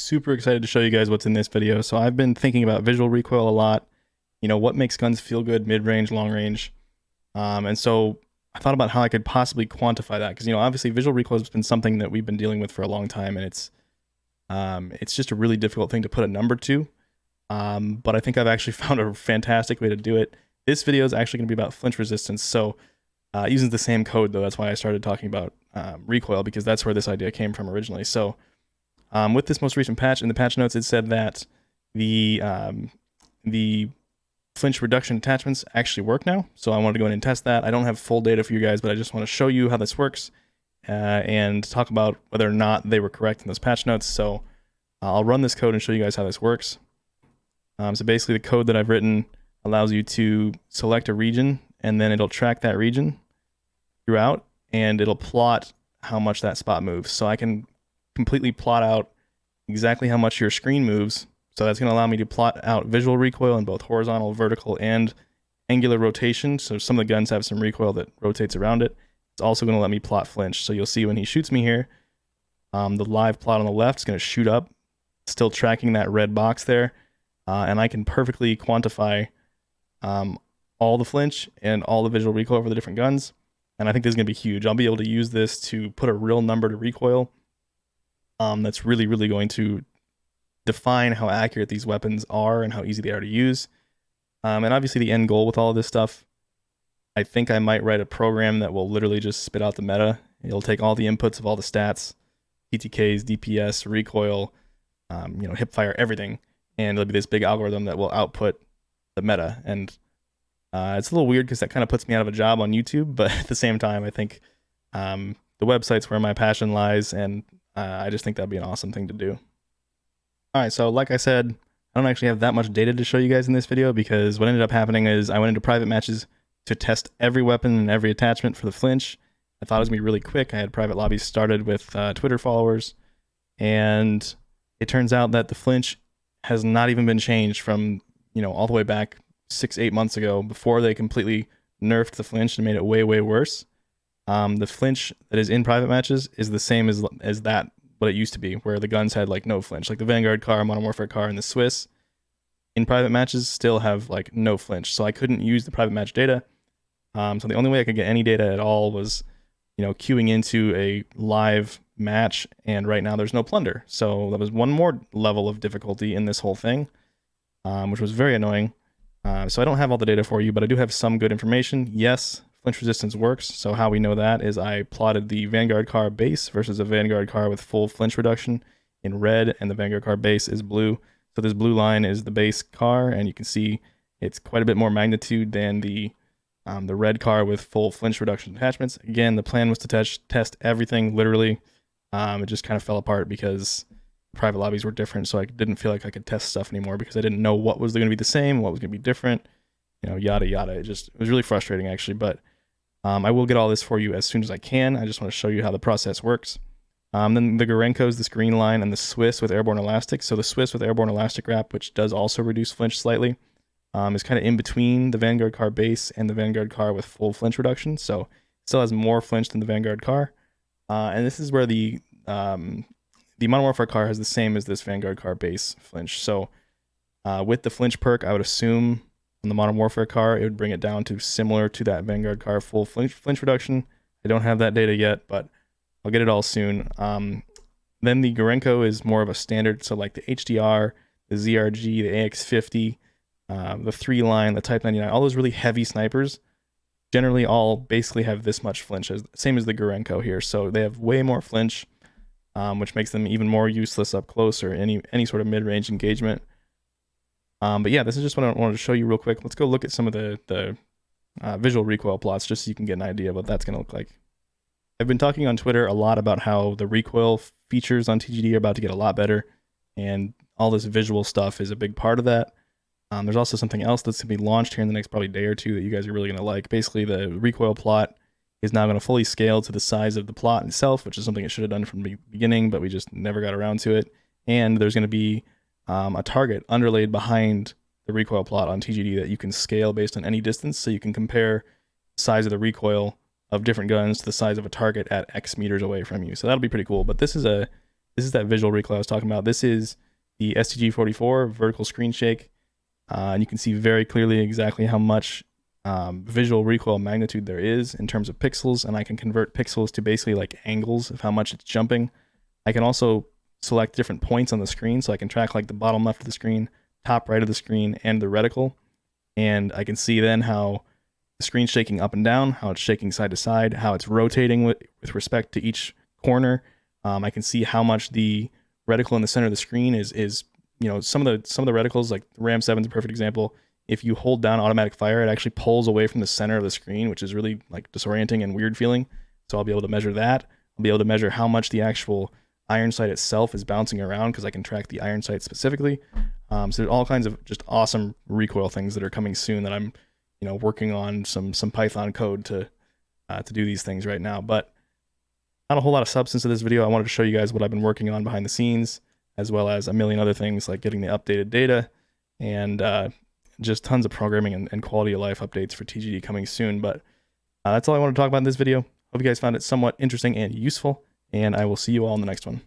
super excited to show you guys what's in this video. So I've been thinking about visual recoil a lot, what makes guns feel good mid-range, long-range. And so I thought about how I could possibly quantify that because, obviously visual recoil has been something that we've been dealing with for a long time, and it's just a really difficult thing to put a number to. But I think I've actually found a fantastic way to do it. This video is actually going to be about flinch resistance. So using the same code, though, that's why I started talking about recoil, because that's where this idea came from originally. So with this most recent patch, in the patch notes, it said that the flinch reduction attachments actually work now. So I wanted to go in and test that. I don't have full data for you guys, but I just want to show you how this works and talk about whether or not they were correct in those patch notes. So I'll run this code and show you guys how this works. So basically the code that I've written allows you to select a region, and then it'll track that region throughout, and it'll plot how much that spot moves. So I can completely plot out exactly how much your screen moves. So that's going to allow me to plot out visual recoil in both horizontal, vertical, and angular rotation. So some of the guns have some recoil that rotates around it. It's also going to let me plot flinch. So you'll see when he shoots me here, the live plot on the left is going to shoot up, still tracking that red box there. And I can perfectly quantify all the flinch and all the visual recoil for the different guns. And I think this is going to be huge. I'll be able to use this to put a real number to recoil. That's really, really going to define how accurate these weapons are and how easy they are to use. And obviously the end goal with all of this stuff, I think I might write a program that will literally just spit out the meta. It'll take all the inputs of all the stats, PTKs, DPS, recoil, hipfire, everything. And it'll be this big algorithm that will output the meta. And it's a little weird because that kind of puts me out of a job on YouTube, but at the same time, I think the website's where my passion lies, and I just think that'd be an awesome thing to do. All right, so like I said, I don't actually have that much data to show you guys in this video, because what ended up happening is I went into private matches to test every weapon and every attachment for the flinch. I thought it was going to be really quick. I had private lobbies started with Twitter followers, and it turns out that the flinch has not even been changed from, all the way back 6-8 months ago, before they completely nerfed the flinch and made it way, way worse. The flinch that is in private matches is the same as that, what it used to be, where the guns had no flinch. Like the Vanguard car, Modern Warfare car, and the Swiss in private matches still have no flinch. So I couldn't use the private match data. So the only way I could get any data at all was, queuing into a live match, and right now there's no plunder. So that was one more level of difficulty in this whole thing, which was very annoying. So I don't have all the data for you, but I do have some good information. Yes, flinch resistance works. So how we know that is I plotted the Vanguard car base versus a Vanguard car with full flinch reduction in red, and the Vanguard car base is blue. So this blue line is the base car, and you can see it's quite a bit more magnitude than the red car with full flinch reduction attachments. Again, the plan was to test everything, literally. It just kind of fell apart because private lobbies were different, so I didn't feel like I could test stuff anymore because I didn't know what was going to be the same, what was going to be different, yada yada. It was really frustrating, actually. But I will get all this for you as soon as I can. I just want to show you how the process works. Then the Gorenkos, this green line, and the Swiss with airborne elastic. So the Swiss with airborne elastic wrap, which does also reduce flinch slightly, is kind of in between the Vanguard car base and the Vanguard car with full flinch reduction. So it still has more flinch than the Vanguard car. And this is where the Modern Warfare car has the same as this Vanguard car base flinch. So with the flinch perk, I would assume on the Modern Warfare car, it would bring it down to similar to that Vanguard car full flinch reduction. I don't have that data yet, but I'll get it all soon. Then the Gorenko is more of a standard. So like the HDR, the ZRG, the AX50, the 3-line, the Type 99, all those really heavy snipers generally all basically have this much flinch, same as the Gorenko here. So they have way more flinch, which makes them even more useless up close or any sort of mid-range engagement. But yeah, this is just what I wanted to show you real quick. Let's go look at some of the visual recoil plots just so you can get an idea of what that's going to look like. I've been talking on Twitter a lot about how the recoil features on TGD are about to get a lot better, and all this visual stuff is a big part of that. There's also something else that's going to be launched here in the next probably day or two that you guys are really going to like. Basically, the recoil plot is now going to fully scale to the size of the plot itself, which is something it should have done from the beginning, but we just never got around to it. And there's going to be a target underlaid behind the recoil plot on TGD that you can scale based on any distance, so you can compare the size of the recoil of different guns to the size of a target at X meters away from you. So that'll be pretty cool. But this is a This is that visual recoil I was talking about. This is the STG44 vertical screen shake. And you can see very clearly exactly how much visual recoil magnitude there is in terms of pixels, and I can convert pixels to basically like angles of how much it's jumping. I can also select different points on the screen, so I can track like the bottom left of the screen, top right of the screen, and the reticle. And I can see then how the screen's shaking up and down, how it's shaking side to side, how it's rotating with respect to each corner. I can see how much the reticle in the center of the screen is you know, some of the reticles, like Ram 7 is a perfect example. If you hold down automatic fire, it actually pulls away from the center of the screen, which is really like disorienting and weird feeling. So I'll be able to measure that. I'll be able to measure how much the actual iron sight itself is bouncing around, because I can track the iron sight specifically. So there's all kinds of just awesome recoil things that are coming soon that I'm, you know, working on some Python code to do these things right now. But not a whole lot of substance to this video. I wanted to show you guys what I've been working on behind the scenes, as well as a million other things like getting the updated data and just tons of programming and quality of life updates for TGD coming soon. But that's all I want to talk about in this video. Hope you guys found it somewhat interesting and useful, and I will see you all in the next one.